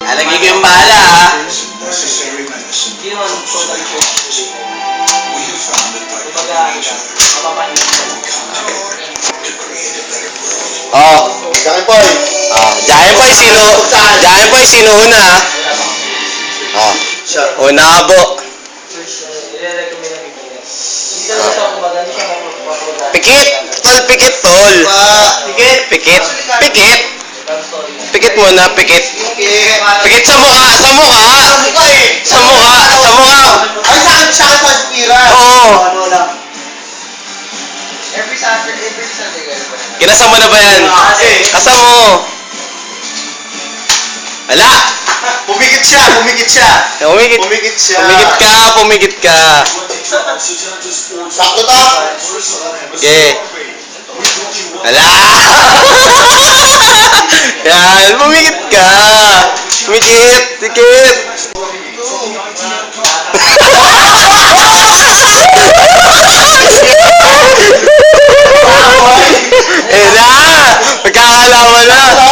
Lagi ko yung bahala, ha? Hindi naman total sure. Kumbaga, mapapahinga. Oh. Giant Boy. Giant Boy, sino una, ha? Oh. Una ka po. I-recommend na pipili. Hindi talaga siya, kumbaga, hindi siya mapupunta. Pikit! Tol, pikit, tol. Pikit. Pikit muna, pikit. Pikit sa mukha, sa mukha. Sa mukha, sa mukha. Ay, sa akin paspira. Oo. Every Sunday, guys. Kinasa mo na ba yan? Kasa mo. Wala. Pumikit siya. Pumikit. Pumikit ka. Sakto to. Okay. Wala. Yan, pumikit ka. Pikit. Eh na! Magkakalaman na!